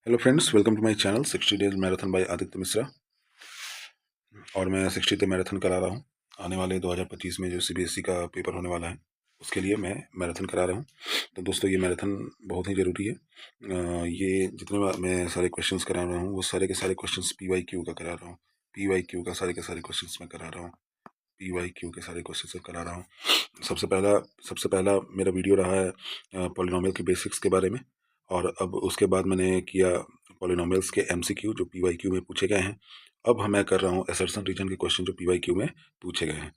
Hello friends, welcome to my channel 60 days marathon by Aditya Mishra. और मैं 60 day marathon करा रहा हूँ। आने वाले 2025 में जो सीबीएसई का पेपर होने वाला है उसके लिए मैं मैराथन करा रहा हूँ। तो दोस्तों, ये मैराथन बहुत ही ज़रूरी है। ये जितने मैं सारे क्वेश्चंस करा रहा हूँ वो सारे के सारे क्वेश्चंस PYQ का करा रहा हूँ। PYQ का सारे के सारे क्वेश्चंस मैं करा रहा हूँ। PYQ के सारे क्वेश्चंस करा रहा हूँ। सबसे पहला मेरा वीडियो रहा है पॉलिनोमियल के बेसिक्स के बारे में, और अब उसके बाद मैंने किया पॉलिनोमियल्स के MCQ जो PYQ में पूछे गए हैं। अब मैं कर रहा हूँ असर्शन रीजन के क्वेश्चन जो PYQ में पूछे गए हैं।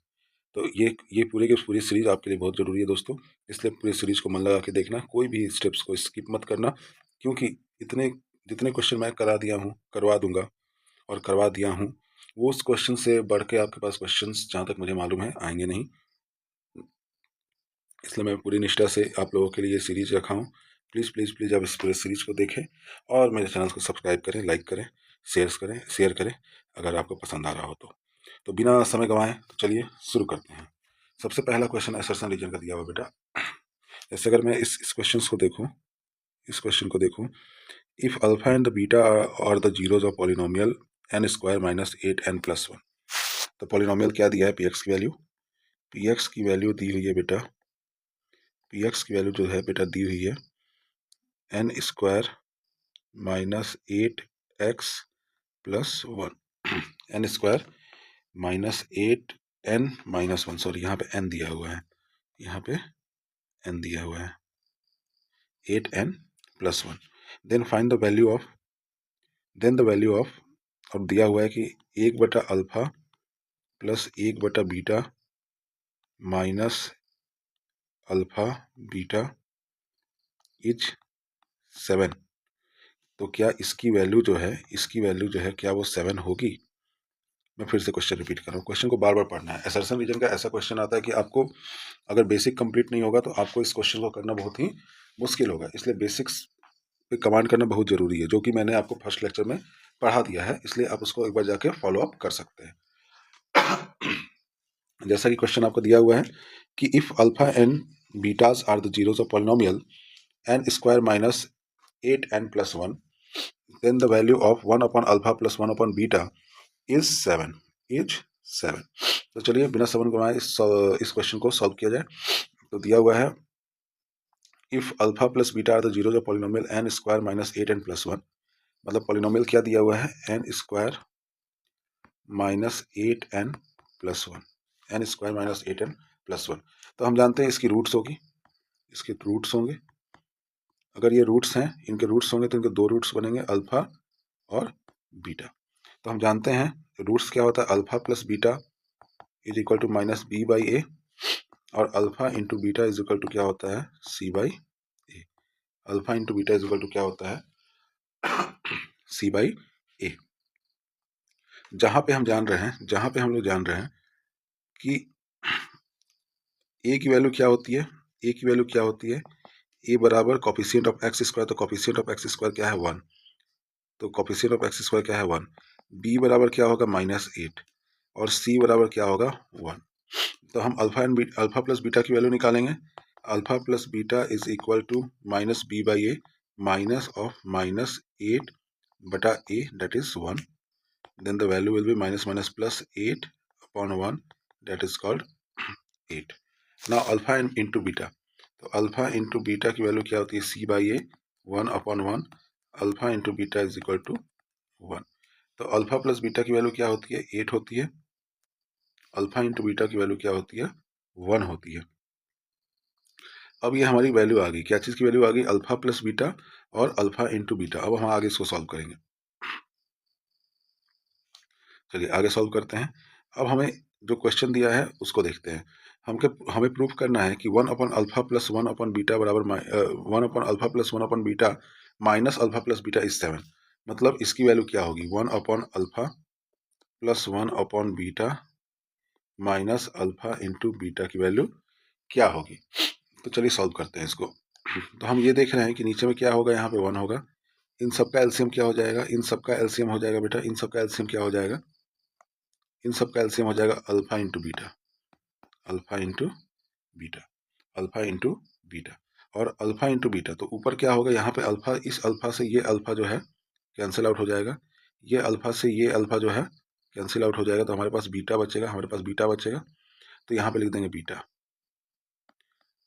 तो ये पूरे के पूरी सीरीज आपके लिए बहुत ज़रूरी है दोस्तों, इसलिए पूरी सीरीज को मन लगा के देखना, कोई भी स्टेप्स को स्किप मत करना, क्योंकि इतने जितने क्वेश्चन मैं करवा दूंगा और करवा दिया हूँ, वो उस क्वेश्चन से बढ़ के आपके पास क्वेश्चंस जहाँ तक मुझे मालूम है आएंगे नहीं। इसलिए मैं पूरी निष्ठा से आप लोगों के लिए सीरीज रखा हूँ। प्लीज़ प्लीज़ प्लीज़ आप इस पूरे सीरीज को देखें और मेरे चैनल को सब्सक्राइब करें, लाइक करें, शेयर करें अगर आपको पसंद आ रहा हो तो बिना समय गंवाएं तो चलिए शुरू करते हैं। सबसे पहला क्वेश्चन असर्शन रीजन का दिया हुआ बेटा। जैसे अगर मैं इस क्वेश्चन को देखूँ, if alpha and the beta और the zeros of polynomial n square minus 8n+1। तो पॉलिनोमियल क्या दिया है? px की वैल्यू दी हुई है बेटा। px की वैल्यू जो है बेटा दी हुई है n square minus 8x+1। n square minus 8n-1, sorry यहाँ पे n दिया हुआ है, यहाँ पे n दिया हुआ है 8n+1। Then find the value of, और दिया हुआ है कि 1/अल्फा प्लस 1/बीटा माइनस अल्फा बीटा इज 7। तो क्या इसकी वैल्यू जो है क्या वो 7 होगी? मैं फिर से क्वेश्चन रिपीट कर रहा हूँ, क्वेश्चन को बार बार पढ़ना है। असर्शन रीजन का ऐसा क्वेश्चन आता है कि आपको अगर बेसिक कंप्लीट नहीं होगा तो आपको इस क्वेश्चन को करना बहुत ही मुश्किल होगा, इसलिए बेसिक्स पे कमांड करना बहुत ज़रूरी है, जो कि मैंने आपको फर्स्ट लेक्चर में पढ़ा दिया है, इसलिए आप उसको एक बार जाके फॉलो अप कर सकते हैं। जैसा कि क्वेश्चन आपको दिया हुआ है कि if alpha and betas are the zeros of polynomial n square minus 8n+1, then the value of 1/अल्फा प्लस 1/बीटा इज 7। तो चलिए बिना समय गंवाए इस क्वेश्चन को सॉल्व किया जाए। तो दिया हुआ है if alpha plus beta are the zeros of polynomial n square minus 8n+1। मतलब पॉलिनोमियल क्या दिया हुआ है? n square minus 8n+1, n square minus 8n+1। तो हम जानते हैं इसके रूट्स होंगे। अगर ये रूट्स हैं, इनके रूट्स होंगे तो इनके दो रूट्स बनेंगे, अल्फा और बीटा। तो हम जानते हैं रूट्स क्या होता है, alpha plus beta is equal to minus b/a, और alpha into beta is equal to क्या होता है? c/a। Alpha into beta is equal to क्या होता है? c/a। जहां पे हम लोग जान रहे हैं कि a की वैल्यू क्या होती है? a बराबर कॉफिशिएंट ऑफ एक्स स्क्वायर, तो कॉफिशिएंट ऑफ एक्स स्क्वायर क्या है? 1। तो कॉफिशिएंट ऑफ एक्स स्क्वायर क्या है? 1। b बराबर क्या होगा? -8, और c बराबर क्या होगा? 1। तो हम अल्फा प्लस बीटा की वैल्यू निकालेंगे। Alpha plus beta is equal to minus b/a minus of -8/a, that is 1। Then the value will be minus minus plus 8/1, that is called 8। Now alpha into beta, तो alpha into beta की value क्या होती है? c/a 1/1। Alpha into beta is equal to 1। तो alpha plus beta की value क्या होती है? 8 होती है। अल्फा इंटू बीटा की वैल्यू क्या होती है? 1 होती है। अब ये हमारी वैल्यू आ गई, क्या चीज़ की वैल्यू आ गई? अल्फा प्लस बीटा और अल्फा इंटू बीटा। अब हम आगे इसको सॉल्व करेंगे। चलिए आगे सॉल्व करते हैं। अब हमें जो क्वेश्चन दिया है उसको देखते हैं। हमें प्रूफ करना है कि 1/अल्फा प्लस 1/बीटा बराबर 1/अल्फा प्लस 1/बीटा minus alpha plus beta is 7। मतलब इसकी वैल्यू क्या होगी? 1/अल्फा प्लस 1/बीटा माइनस अल्फा इंटू बीटा की वैल्यू क्या होगी? तो चलिए सॉल्व करते हैं इसको। तो हम ये देख रहे हैं कि नीचे में क्या होगा? यहाँ पे 1 होगा। इन सब का एलसीएम क्या हो जाएगा? इन सब का एलसीएम हो जाएगा बेटा, इन सब का एलसीएम क्या हो जाएगा? इन सब का एलसीएम हो जाएगा alpha into beta, alpha into beta, alpha into beta, और अल्फा इंटू बीटा। तो ऊपर क्या होगा? यहाँ पे अल्फा, इस अल्फा से ये अल्फा जो है कैंसिल आउट हो जाएगा, ये अल्फा से ये अल्फा जो है कैंसिल आउट हो जाएगा, तो हमारे पास बीटा बचेगा, तो यहाँ पे लिख देंगे बीटा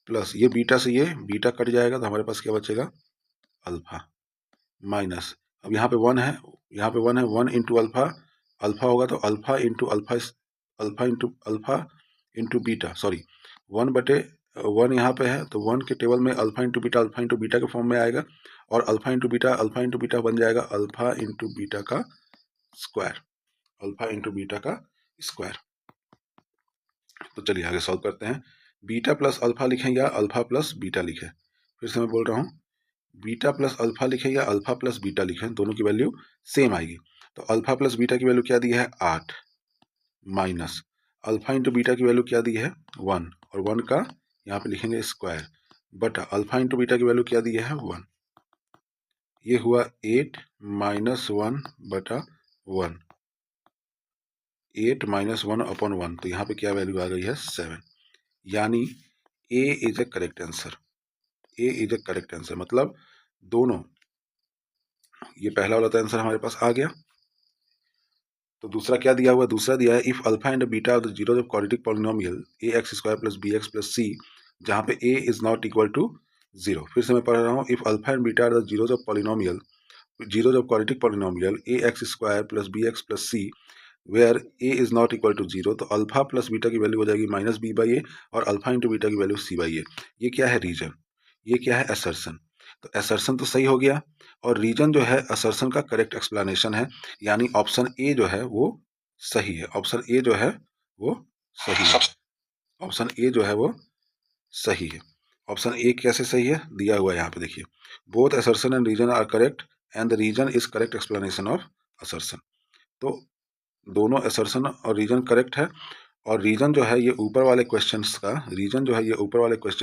प्लस ये बीटा से ये बीटा कट जाएगा, तो हमारे पास क्या बचेगा अल्फा माइनस, अब यहाँ पे 1 है, वन इंटू अल्फा, अल्फा होगा तो alpha into alpha into beta, sorry 1/1 यहाँ पे है, तो 1 के टेबल में अल्फा इंटू बीटा के फॉर्म में आएगा, और अल्फा इंटू बीटा बन जाएगा अल्फा इंटू बीटा का स्क्वायर। तो चलिए आगे सॉल्व करते हैं। बीटा प्लस अल्फा लिखें या अल्फा प्लस बीटा लिखें, फिर से मैं बोल रहा हूँ, बीटा प्लस अल्फा लिखें या अल्फा प्लस बीटा लिखें, दोनों की वैल्यू सेम आएगी। तो अल्फा प्लस बीटा की वैल्यू क्या दी है 8 माइनस अल्फा इंटू बीटा की वैल्यू क्या दी है 1, और 1 का यहाँ पे लिखेंगे स्क्वायर, बटा अल्फा इंटू बीटा की वैल्यू क्या दी है 1, ये हुआ 8 माइनस 1 बटा 1, 8 माइनस 1 अपॉन 1, तो यहाँ पे क्या वैल्यू आ गई है 7, यानी ए इज ए करेक्ट आंसर, मतलब दोनों, ये पहला वाला तो आंसर हमारे पास आ गया। तो दूसरा क्या दिया हुआ, दूसरा दिया है if alpha and beta are the zeros of quadratic polynomial A X square plus B X plus C, जहाँ पे A is not equal to 0। फिर से मैं पढ़ रहा हूँ, if alpha and beta are the zeros of quadratic polynomial A X square plus B X plus C where A is not equal to 0, तो alpha plus beta की value हो जाएगी माइनस बी बाई ए, और alpha into beta की value C by ए। ये क्या है reason, ये क्या है असर्सन, तो असर्सन तो सही हो गया, और रीजन जो है असर्सन का करेक्ट एक्सप्लेनेशन है, यानी ऑप्शन ए जो है वो सही है, ऑप्शन ए जो है वो सही है, ऑप्शन ए जो है वो सही है। ऑप्शन ए कैसे सही है, दिया हुआ है यहाँ पे देखिए, both assertion and reason are correct and the reason is correct explanation of assertion. तो दोनों असर्सन और रीजन करेक्ट है, और रीजन जो है ये ऊपर वाले क्वेश्चन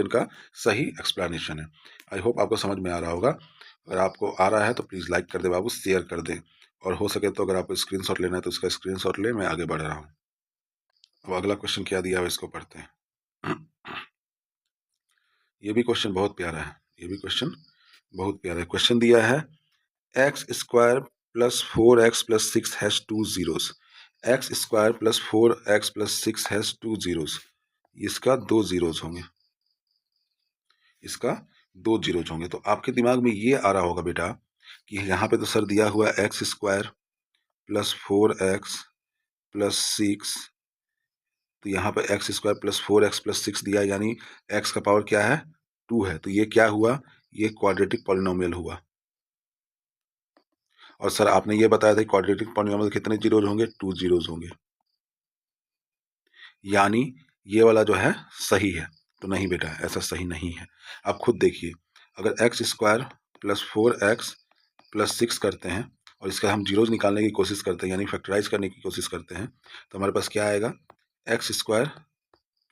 का सही एक्सप्लेनेशन है। आई होप आपको समझ में आ रहा होगा, अगर आपको आ रहा है तो प्लीज़ लाइक कर दे बाबू, शेयर कर दे, और हो सके तो अगर आपको स्क्रीनशॉट लेना है तो उसका स्क्रीनशॉट ले, मैं आगे बढ़ रहा हूँ। अब अगला क्वेश्चन क्या दिया है इसको पढ़ते हैं। ये भी क्वेश्चन बहुत प्यारा है, क्वेश्चन दिया है x square plus 4x plus 6 has 2 zeros, x square plus 4x plus 6 has 2 zeros, इसका 2 जीरोस होंगे, तो आपके दिमाग में ये आ रहा होगा बेटा कि यहाँ पे तो सर दिया हुआ है x square plus 4x plus 6, तो यहाँ पे x square plus 4x plus 6 दिया, यानी x का पावर क्या है 2 है, तो ये क्या हुआ, ये क्वाड्रेटिक पॉलिनोमियल हुआ। और सर आपने ये बताया था क्वाड्रेटिक पॉलिनोमियल कितने जीरोज होंगे, 2 जीरोज होंगे, यानी ये वाला जो है सही है। तो नहीं बेटा, ऐसा सही नहीं है। आप खुद देखिए, अगर x square plus 4x plus 6 करते हैं और इसका हम जीरोज निकालने की कोशिश करते हैं, यानी फैक्टराइज करने की कोशिश करते हैं, तो हमारे पास क्या आएगा एक्स स्क्वायर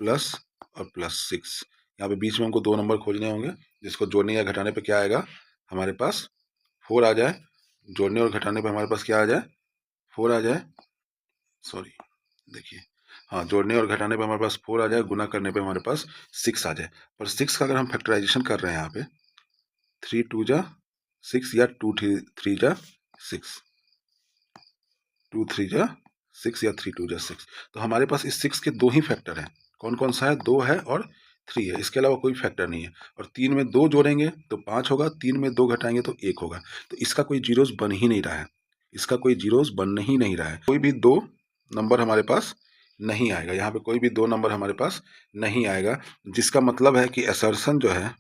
प्लस और प्लस 6, यहाँ पे बीच में हमको 2 नंबर खोजने होंगे, जिसको जोड़ने या घटाने पे क्या आएगा हमारे पास 4 आ जाए, जोड़ने और घटाने पे हमारे पास क्या आ जाए 4 आ जाए, सॉरी देखिए, हाँ जोड़ने और घटाने पे हमारे पास 4 आ जाए, गुना करने पे हमारे पास 6 आ जाए। पर 6 का अगर हम फैक्टराइजेशन कर रहे हैं यहाँ पे 3 2 जा 6 या 2 3 जा 6, 2 3 जा 6 या 3 2 जा 6, तो हमारे पास इस 6 के 2 ही फैक्टर हैं। कौन कौन सा है, 2 है और 3 है, इसके अलावा कोई फैक्टर नहीं है। और 3 में 2 जोड़ेंगे तो 5 होगा, 3 में 2 घटाएंगे तो 1 होगा, तो इसका कोई जीरोस बन ही नहीं रहा है, कोई भी 2 नंबर हमारे पास नहीं आएगा, यहाँ पे कोई भी 2 नंबर हमारे पास नहीं आएगा, जिसका मतलब है कि असर्सन जो है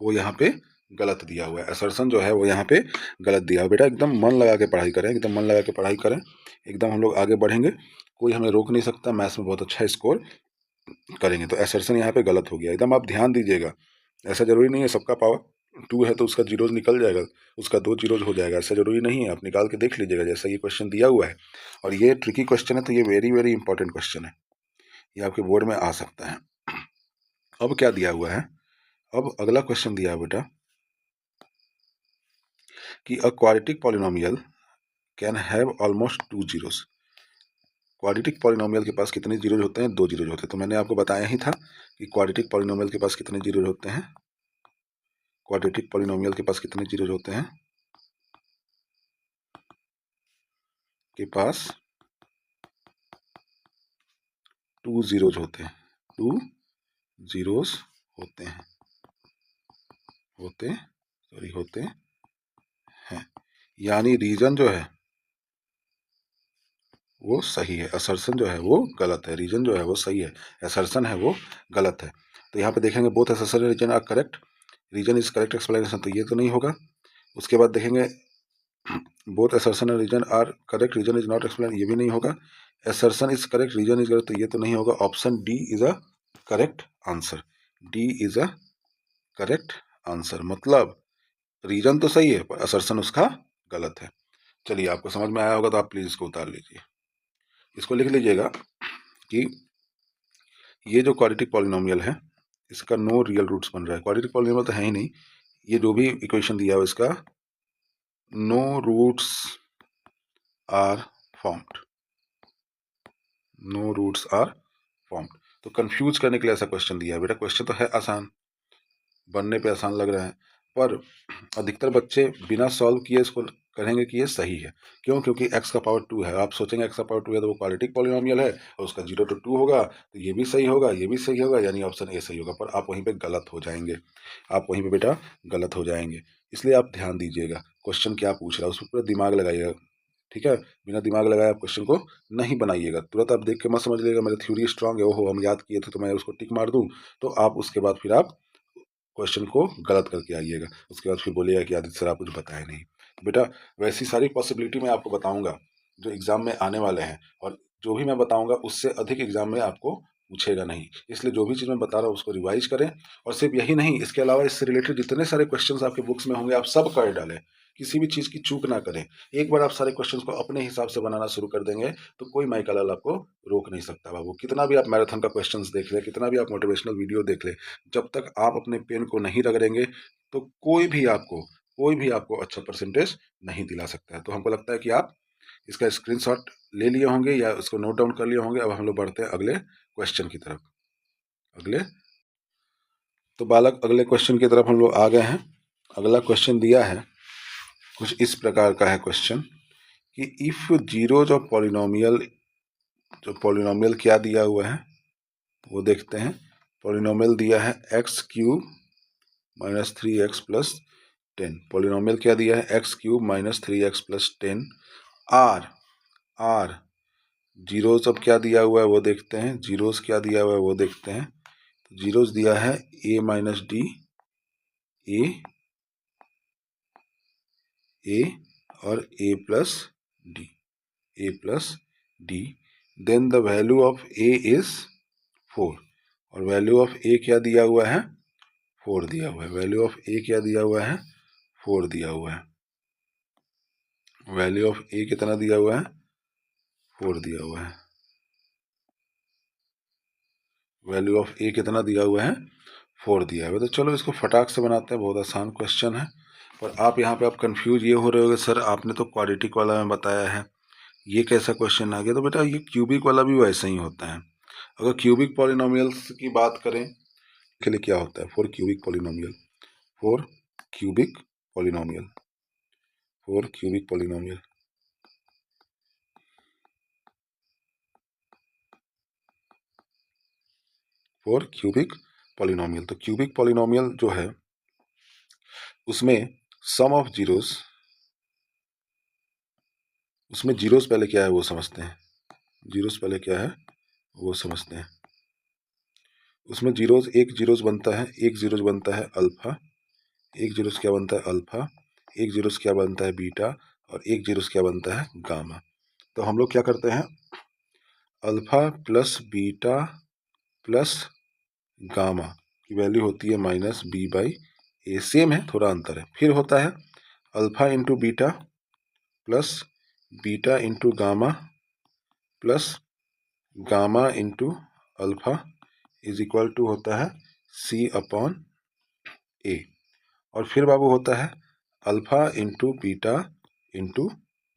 वो यहाँ पे गलत दिया हुआ है, असर्सन जो है वो यहाँ पे गलत दिया हुआ। बेटा एकदम मन लगा के पढ़ाई करें, एकदम हम लोग आगे बढ़ेंगे, कोई हमें रोक नहीं सकता, मैथ्स में बहुत अच्छा स्कोर करेंगे। तो असर्सन यहाँ पे गलत हो गया, एकदम आप ध्यान दीजिएगा, ऐसा जरूरी नहीं है सबका पावर 2 है तो उसका जीरोज निकल जाएगा, उसका 2 जीरोज हो जाएगा, ऐसा जरूरी नहीं है, आप निकाल के देख लीजिएगा, जैसा ये क्वेश्चन दिया हुआ है। और ये ट्रिकी क्वेश्चन है, तो ये वेरी वेरी इंपॉर्टेंट क्वेश्चन है, ये आपके बोर्ड में आ सकता है। अब क्या दिया हुआ है, अब अगला क्वेश्चन दिया है बेटा कि a quadratic polynomial can have almost 2 zeros. Quadratic polynomial के पास कितने जीरोज होते हैं, 2 जीरोज होते हैं। तो मैंने आपको बताया ही था कि क्वाड्रेटिक पॉलिनोमियल के पास कितने जीरोज होते हैं, क्वाड्रेटिक पॉलिनोमियल के पास कितने जीरोज होते हैं? के पास 2 जीरोज होते हैं, 2 जीरोज होते हैं, होते हैं। यानी रीजन जो है वो सही है, असर्शन जो है वो गलत है। रीजन जो है वो सही है, असर्शन है वो गलत है। तो यहाँ पे देखेंगे both assertion and reason are correct, reason is correct explanation, तो ये तो नहीं होगा। उसके बाद देखेंगे both assertion and reason are correct, reason is not explain, ये भी नहीं होगा। Assertion is correct, reason is correct, तो ये तो नहीं होगा। Option D is a correct answer, D is a correct answer. मतलब रीजन तो सही है पर असर्शन उसका गलत है। चलिए, आपको समझ में आया होगा तो आप प्लीज इसको उतार लीजिए। इसको लिख लीजिएगा कि ये जो क्वाड्रेटिक पॉलिनोमियल है इसका नो रियल रूट्स बन रहा है। क्वाड्रेटिक पॉलिनोमियल तो है ही नहीं, ये जो भी इक्वेशन दिया है इसका no roots are formed, no roots are formed. तो कंफ्यूज करने के लिए ऐसा क्वेश्चन दिया है। बेटा क्वेश्चन तो है आसान, बनने पे आसान लग रहा है, पर अधिकतर बच्चे बिना सॉल्व किए इसको कहेंगे कि ये सही है। क्यों? क्योंकि x का पावर 2 है। आप सोचेंगे x का पावर 2 है तो वो क्वाड्रेटिक पॉलिनोमियल है और उसका 0 to 2 होगा, तो ये भी सही होगा, ये भी सही होगा, यानी ऑप्शन ए सही होगा। पर आप वहीं पे गलत हो जाएंगे, आप वहीं पे बेटा गलत हो जाएंगे। इसलिए आप ध्यान दीजिएगा क्वेश्चन क्या पूछ रहा है, उस पर पूरा दिमाग लगाइएगा। ठीक है, बिना दिमाग लगाए आप क्वेश्चन को नहीं बनाइएगा। तुरंत आप देख के मत समझ लीजिएगा मेरी थ्योरी स्ट्रांग है, ओहो हम याद किए थे तो मैं उसको टिक मार दूं, तो आप उसके बाद फिर आप क्वेश्चन को गलत करके आइएगा। उसके बाद फिर बोलिएगा कि आदित्य सर आप कुछ बताए नहीं। बेटा वैसी सारी पॉसिबिलिटी मैं आपको बताऊंगा जो एग्जाम में आने वाले हैं, और जो भी मैं बताऊंगा उससे अधिक एग्जाम में आपको पूछेगा नहीं। इसलिए जो भी चीज़ मैं बता रहा हूँ उसको रिवाइज करें, और सिर्फ यही नहीं, इसके अलावा इससे रिलेटेड जितने सारे क्वेश्चंस आपके बुक्स में होंगे आप सब कर डालें, किसी भी चीज़ की चूक ना करें। एक बार आप सारे क्वेश्चंस को अपने हिसाब से बनाना शुरू कर देंगे तो कोई माइकल लाल आपको रोक नहीं सकता बाबू। कितना भी आप मैराथन का क्वेश्चंस देख लें, कितना भी आप मोटिवेशनल वीडियो देख लें, जब तक आप अपने पेन को नहीं रगड़ेंगे तो कोई भी आपको अच्छा परसेंटेज नहीं दिला सकता है। तो हमको लगता है कि आप इसका स्क्रीनशॉट ले लिए होंगे या उसको नोट डाउन कर लिए होंगे। अब हम लोग बढ़ते हैं अगले क्वेश्चन की तरफ। तो बालक अगले क्वेश्चन की तरफ हम लोग आ गए हैं। अगला क्वेश्चन दिया है कुछ इस प्रकार का है क्वेश्चन कि इफ जीरोज ऑफ पॉलिनोमियल, जो पॉलिनोमियल क्या दिया हुआ है वो देखते हैं। पॉलिनोमियल दिया है x cube minus 3x plus 10। Polynomial क्या दिया है? X cube minus 3x plus 10। Are zeros अब क्या दिया हुआ है वो देखते हैं। जीरोज क्या दिया हुआ है वो देखते हैं। तो जीरोज दिया है a माइनस डी, ए और a plus D. Then the value of a is 4, और वैल्यू ऑफ a क्या दिया हुआ है? 4 दिया हुआ है। वैल्यू ऑफ a क्या दिया हुआ है? 4 दिया हुआ है। वैल्यू ऑफ a कितना दिया हुआ है? 4 दिया हुआ है। वैल्यू ऑफ a कितना दिया हुआ है? 4 दिया हुआ है। तो चलो इसको फटाक से बनाते हैं, बहुत आसान क्वेश्चन है। पर आप यहाँ पे आप कंफ्यूज ये हो रहे होगे, सर आपने तो क्वाड्रेटिक वाला में बताया है, ये कैसा क्वेश्चन आ गया? तो बेटा ये क्यूबिक वाला भी वैसा ही होता है। अगर क्यूबिक पॉलिनोमियल्स की बात करें के लिए क्या होता है? For cubic polynomial, for cubic polynomial, for cubic polynomial, for cubic polynomial. तो क्यूबिक पॉलिनोमियल जो है उसमें सम ऑफ जीरोस, उसमें जीरोस पहले क्या है वो समझते हैं। जीरोस पहले क्या है वो समझते हैं। उसमें जीरोस, एक जीरोस बनता है, एक जीरोस बनता है अल्फा, एक जीरोस क्या बनता है? अल्फा। एक जीरोस क्या बनता है? बीटा। और एक जीरोस क्या बनता है? गामा। तो हम लोग क्या करते हैं? Alpha plus beta plus gamma की वैल्यू होती है minus B by A. Same है, थोड़ा अंतर है। फिर होता है alpha into beta plus beta into gamma plus gamma into alpha is equal to होता है सी अपॉन ए। और फिर बाबू होता है alpha into beta into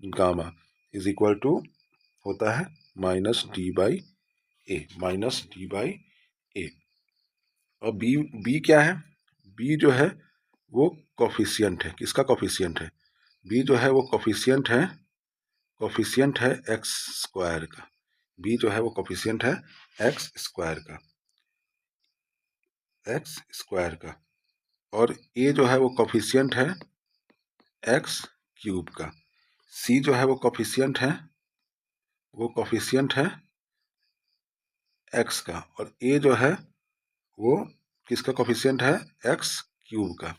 gamma is equal to होता है minus D by A, minus D by A. और बी क्या है? बी जो है वो कोफिशिएंट है। किसका कोफिशिएंट है? बी जो है वो कोफिशिएंट है एक्स स्क्वायर का। बी जो है वो कोफिशिएंट है एक्स स्क्वायर का। और ए जो है वो कोफिशिएंट है एक्स क्यूब का। सी जो है वो कोफिशिएंट है एक्स का। और ए जो है वो किसका कोफिशिएंट है? एक्स क्यूब का।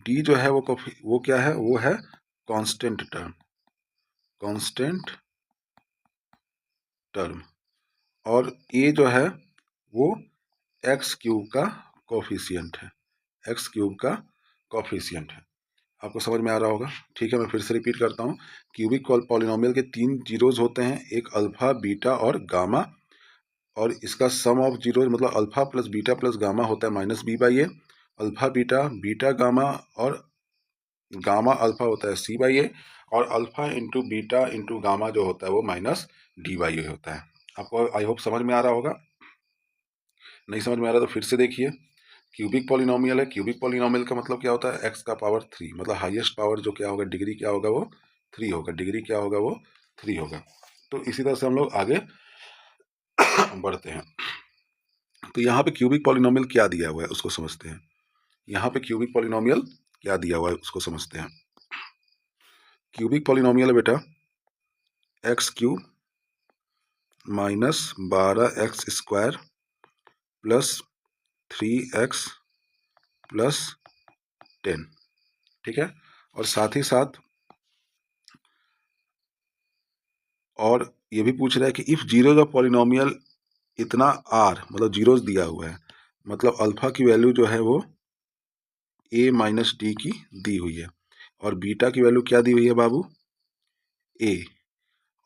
डी जो है वो क्या है? वो है कांस्टेंट टर्म। और ए जो है वो एक्स क्यूब का कोफिशिएंट है। आपको समझ में आ रहा होगा? ठीक है, मैं फिर से रिपीट करता हूँ। क्यूबिक पॉलिनोमियल के 3 जीरोज होते हैं, एक अल्फा, बीटा और गामा। और इसका सम ऑफ जीरो मतलब alpha plus beta plus gamma होता है minus B by A. Alpha beta, beta gamma और गामा अल्फा होता है सी बाई ए। और alpha into beta into gamma जो होता है वो माइनस डी बाई ए होता है। आपको आई होप समझ में आ रहा होगा। नहीं समझ में आ रहा तो फिर से देखिए। क्यूबिक पॉलिनोमियल है। क्यूबिक पॉलिनोमियल का मतलब क्या होता है? एक्स का पावर 3, मतलब हाईएस्ट पावर जो क्या होगा, डिग्री क्या होगा, वो 3 होगा। डिग्री क्या होगा? वो 3 होगा। तो इसी तरह से हम लोग आगे बढ़ते हैं। तो यहाँ पे क्यूबिक पॉलिनोमियल क्या दिया हुआ है उसको समझते हैं। यहाँ पे क्यूबिक पॉलिनोमियल क्या दिया हुआ है उसको समझते हैं। क्यूबिक पॉलिनोमियल है बेटा x cube minus 12x square plus 3x plus 10। ठीक है। और साथ ही साथ और ये भी पूछ रहा है कि इफ जीरोज ऑफ पॉलिनोमियल इतना आर, मतलब जीरोज दिया हुआ है, मतलब अल्फा की वैल्यू जो है वो ए माइनस डी की दी हुई है। और बीटा की वैल्यू क्या दी हुई है बाबू? ए।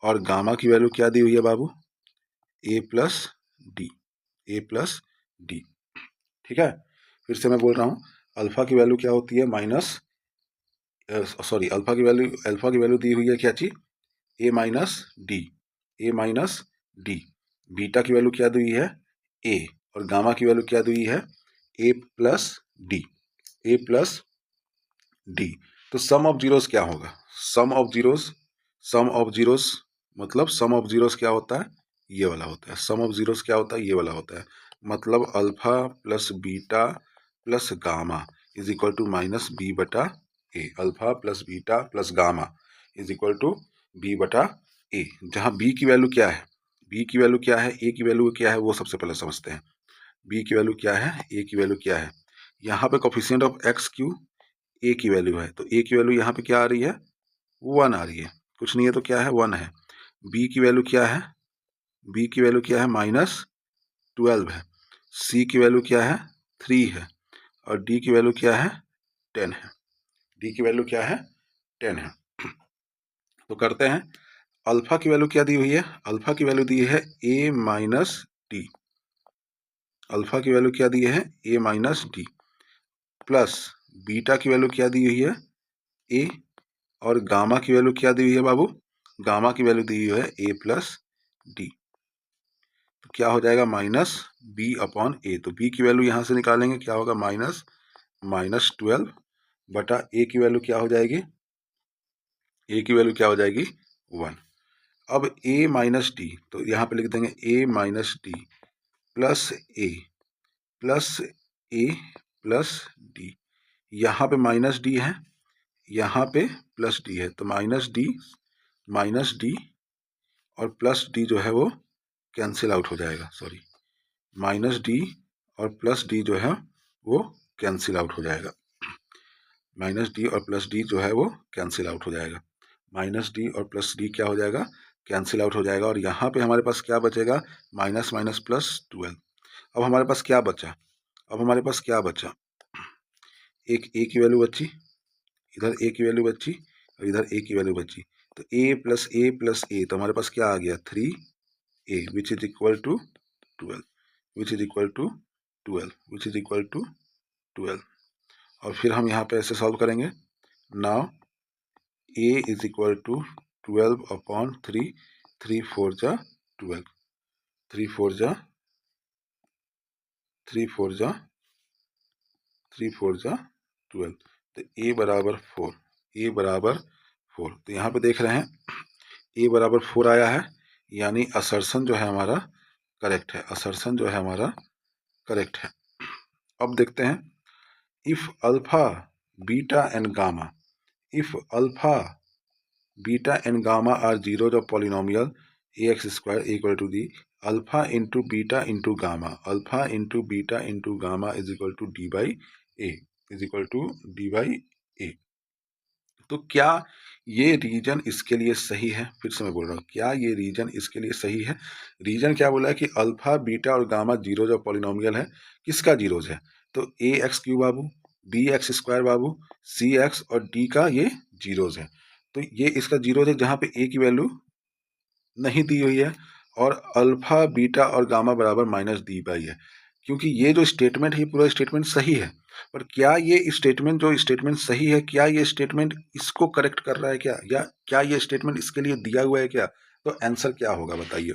और गामा की वैल्यू क्या दी हुई है बाबू? ए प्लस डी। ठीक है। फिर से मैं बोल रहा हूँ, अल्फा की वैल्यू क्या होती है? अल्फा की वैल्यू दी हुई है क्या चीज? ए माइनस डी। बीटा की वैल्यू क्या दी हुई है? ए। और गामा की वैल्यू क्या दी हुई है? ए प्लस डी। तो सम ऑफ जीरोस क्या होगा? सम ऑफ जीरोस मतलब सम ऑफ जीरोस क्या होता है? ये वाला होता है। सम ऑफ जीरोस क्या होता है? ये वाला होता है। मतलब alpha plus beta plus gamma is equal to minus B बटा A. Alpha plus beta plus gamma is equal to B बटा ए। जहाँ बी की वैल्यू क्या है, ए की वैल्यू क्या है, वो सबसे पहले समझते हैं। बी की वैल्यू क्या है, ए की वैल्यू क्या है। यहाँ पे coefficient of x Q A की वैल्यू है, तो ए की वैल्यू यहाँ पे क्या आ रही है? 1 आ रही है। कुछ नहीं है तो क्या है? 1 है। बी की वैल्यू क्या है? माइनस 12 है। सी की वैल्यू क्या है? 3 है। और डी की वैल्यू क्या है? 10 है। तो करते हैं। अल्फा की वैल्यू क्या दी हुई है? अल्फा की वैल्यू दी है ए माइनस डी। प्लस बीटा की वैल्यू क्या दी हुई है? ए। और गामा की वैल्यू क्या दी हुई है बाबू? गामा की वैल्यू दी हुई है ए प्लस डी। तो क्या हो जाएगा? माइनस बी अपॉन ए। तो बी की वैल्यू यहां से निकालेंगे, क्या होगा? माइनस 12 बटा ए की वैल्यू क्या हो जाएगी? 1। अब ए माइनस डी, तो यहाँ पे लिख देंगे ए माइनस डी प्लस ए प्लस डी। यहाँ पे माइनस डी है, यहाँ पे प्लस डी है, तो माइनस डी और प्लस डी जो है वो कैंसिल आउट हो जाएगा। माइनस डी और प्लस डी जो है वो कैंसिल आउट हो जाएगा। माइनस डी और प्लस डी जो है वो कैंसिल आउट हो जाएगा। माइनस डी और प्लस डी क्या हो जाएगा? कैंसिल आउट हो जाएगा। और यहाँ पे हमारे पास क्या बचेगा? Minus minus plus 12। अब हमारे पास क्या बचा? एक ए की वैल्यू बची, इधर ए की वैल्यू बची और इधर ए की वैल्यू बची। तो ए प्लस ए, तो हमारे पास क्या आ गया? 3a which is equal to 12। और फिर हम यहाँ पे ऐसे सॉल्व करेंगे। Now a is equal to 12 upon 3, 3 4 जा 12, 3 4 जा 12। तो ए बराबर 4, ए बराबर 4। तो यहाँ पे देख रहे हैं ए बराबर 4 आया है, यानी असर्शन जो है हमारा करेक्ट है, असर्शन जो है हमारा करेक्ट है। अब देखते हैं if alpha beta and gamma, if alpha beta and gamma are zeros of polynomial ax square equal to the alpha into beta into gamma, alpha into beta into gamma is equal to D by A, is equal to D by A. तो क्या ये reason इसके लिए सही है? फिर से मैं बोल रहा हूँ, क्या ये रीजन इसके लिए सही है? रीजन क्या बोला है कि अल्फा बीटा और गामा जीरोज ऑफ पॉलिनोमियल है। किसका जीरोज है? तो ए एक्स क्यू बाबू, बी एक्स स्क्वायर बाबू, सी एक्स और डी का ये जीरोज है। तो ये इसका जीरोज है जहाँ पे ए की वैल्यू नहीं दी हुई है और अल्फा बीटा और गामा बराबर माइनस डी बाई है। क्योंकि ये जो स्टेटमेंट है पूरा स्टेटमेंट सही है, पर क्या ये स्टेटमेंट जो स्टेटमेंट सही है, क्या ये स्टेटमेंट इसको करेक्ट कर रहा है क्या, या क्या ये स्टेटमेंट इसके लिए दिया हुआ है क्या? तो आंसर क्या होगा बताइए,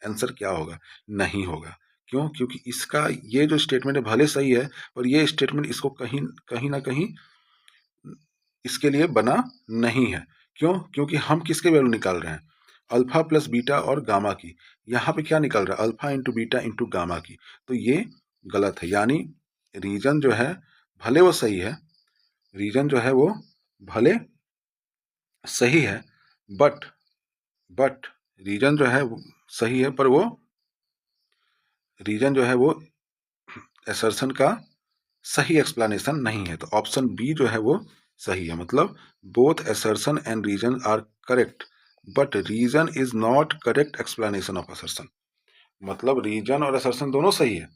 आंसर क्या होगा? नहीं होगा। क्यों? क्योंकि इसका ये जो स्टेटमेंट है भले सही है, पर ये स्टेटमेंट इसको कहीं कहीं ना कहीं इसके लिए बना नहीं है। क्यों? क्योंकि हम किसके वैल्यू निकाल रहे हैं? अल्फा प्लस बीटा और गामा की। यहाँ पे क्या निकल रहा है? Alpha into beta into gamma की। तो ये गलत है, यानी रीजन जो है भले वो सही है, रीजन जो है वो भले सही है, बट रीजन जो है वो सही है, पर वो रीजन जो है वो असर्शन का सही एक्सप्लेनेशन नहीं है। तो ऑप्शन बी जो है वो सही है, मतलब both assertion and reason are correct but reason is not correct explanation of assertion. मतलब रीजन और असर्शन दोनों सही है,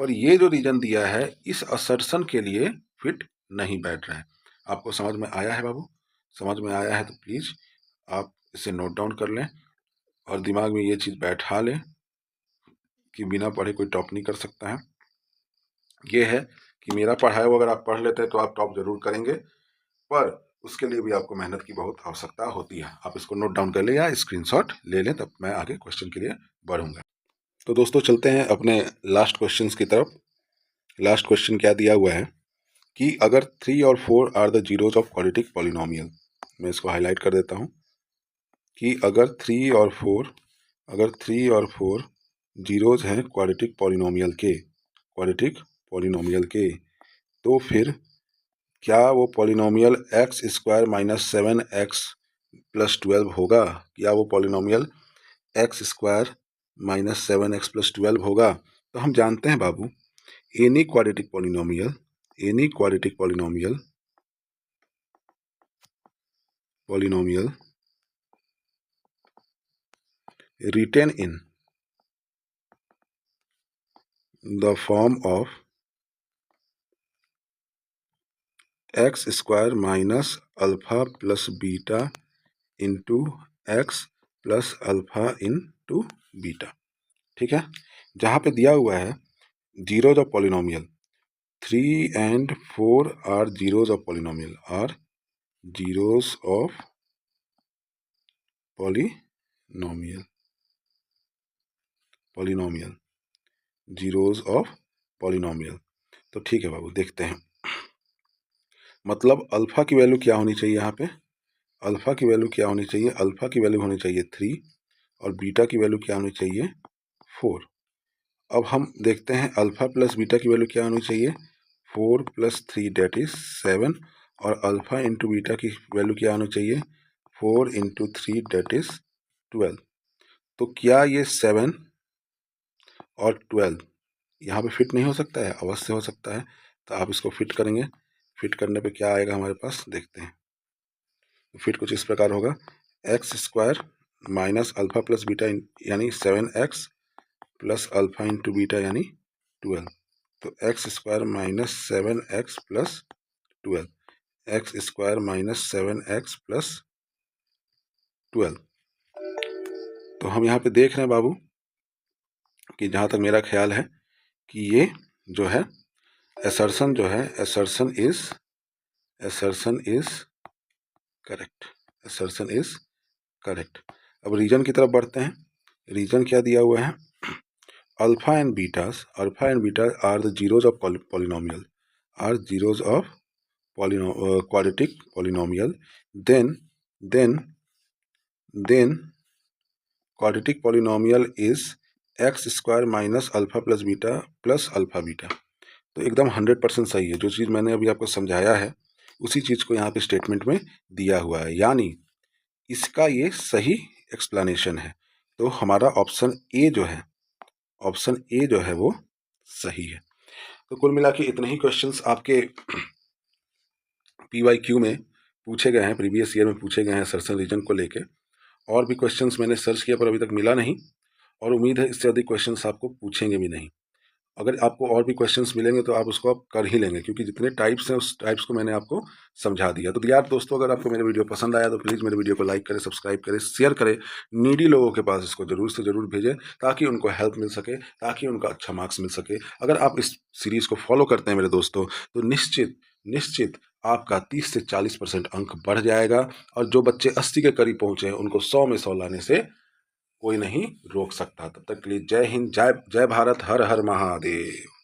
पर ये जो रीजन दिया है इस असर्शन के लिए फिट नहीं बैठ रहा है। आपको समझ में आया है बाबू? समझ में आया है तो प्लीज आप इसे नोट डाउन कर लें और दिमाग में ये चीज बैठा लें कि बिना पढ़े कोई टॉप नहीं कर सकता है। ये है कि मेरा पढ़ाया हुआ अगर आप पढ़ लेते हैं तो आप टॉप जरूर करेंगे, पर उसके लिए भी आपको मेहनत की बहुत आवश्यकता होती है। आप इसको नोट डाउन कर लें या स्क्रीनशॉट ले लें, तब मैं आगे क्वेश्चन के लिए बढ़ूंगा। तो दोस्तों चलते हैं अपने लास्ट क्वेश्चंस की तरफ। लास्ट क्वेश्चन क्या दिया हुआ है कि अगर 3 और 4 are the zeros of quadratic polynomial, मैं इसको हाईलाइट कर देता हूं कि अगर 3 और 4 जीरोज हैं क्वाड्रेटिक पॉलिनोमियल के, तो फिर क्या वो polynomial X square minus 7x plus 12 होगा? क्या वो polynomial X square minus 7x plus 12 होगा? तो हम जानते हैं बाबू, any quadratic polynomial written in the form of X square minus alpha plus beta into X plus alpha into beta. ठीक है, जहाँ पे दिया हुआ है zeros of polynomial 3 and 4 are zeros of polynomial, are zeros of polynomial zeros of polynomial. तो ठीक है बाबू, देखते हैं। मतलब अल्फा की वैल्यू क्या होनी चाहिए? यहाँ पे अल्फा की वैल्यू क्या होनी चाहिए? अल्फा की वैल्यू होनी चाहिए 3 और बीटा की वैल्यू क्या होनी चाहिए? 4। अब हम देखते हैं अल्फा प्लस बीटा की वैल्यू क्या होनी चाहिए? 4 प्लस 3 डेट इज 7, और अल्फा इंटू बीटा की वैल्यू क्या होनी चाहिए? 4 इंटू 3 डेट इज 12। तो क्या ये 7 और 12 यहाँ पे फिट नहीं हो सकता है? अवश्य हो सकता है। तो आप इसको फिट करेंगे, फिट करने पे क्या आएगा हमारे पास, देखते हैं। तो फिट कुछ इस प्रकार होगा, x square minus alpha plus beta यानी 7x plus alpha into beta यानी 12। तो x square minus 7x plus 12, x square minus 7x plus 12। तो हम यहाँ पे देख रहे हैं बाबू कि जहाँ तक मेरा ख्याल है कि ये जो है असर्शन जो है, असर्शन इज करेक्ट। अब रीजन की तरफ बढ़ते हैं। रीजन क्या दिया हुआ है? Alpha and beta are the zeros of polynomial, are zeros of quadratic polynomial, then quadratic polynomial is x square minus alpha plus beta plus alpha beta. तो एकदम 100% सही है। जो चीज़ मैंने अभी आपको समझाया है उसी चीज़ को यहाँ पे स्टेटमेंट में दिया हुआ है, यानी इसका ये सही एक्सप्लेनेशन है। तो हमारा ऑप्शन ए जो है वो सही है। तो कुल मिला के इतने ही क्वेश्चंस आपके PYQ में पूछे गए हैं, प्रीवियस ईयर में पूछे गए हैं सर्सन रीजन को लेके। और भी क्वेश्चंस मैंने सर्च किया पर अभी तक मिला नहीं, और उम्मीद है इससे अधिक क्वेश्चंस आपको पूछेंगे भी नहीं। अगर आपको और भी क्वेश्चंस मिलेंगे तो आप उसको आप कर ही लेंगे, क्योंकि जितने टाइप्स हैं उस टाइप्स को मैंने आपको समझा दिया। तो यार दोस्तों, अगर आपको मेरा वीडियो पसंद आया तो प्लीज़ मेरे वीडियो को लाइक करें, सब्सक्राइब करें, शेयर करें। नीडी लोगों के पास इसको ज़रूर से ज़रूर भेजें ताकि उनको हेल्प मिल सके, ताकि उनका अच्छा मार्क्स मिल सके। अगर आप इस सीरीज़ को फॉलो करते हैं मेरे दोस्तों, तो निश्चित आपका 30 से 40% अंक बढ़ जाएगा, और जो बच्चे 80 के करीब पहुँचे हैं उनको 100 में 100 लाने से कोई नहीं रोक सकता। तब तक के लिए जय हिंद, जय भारत, हर हर महादेव।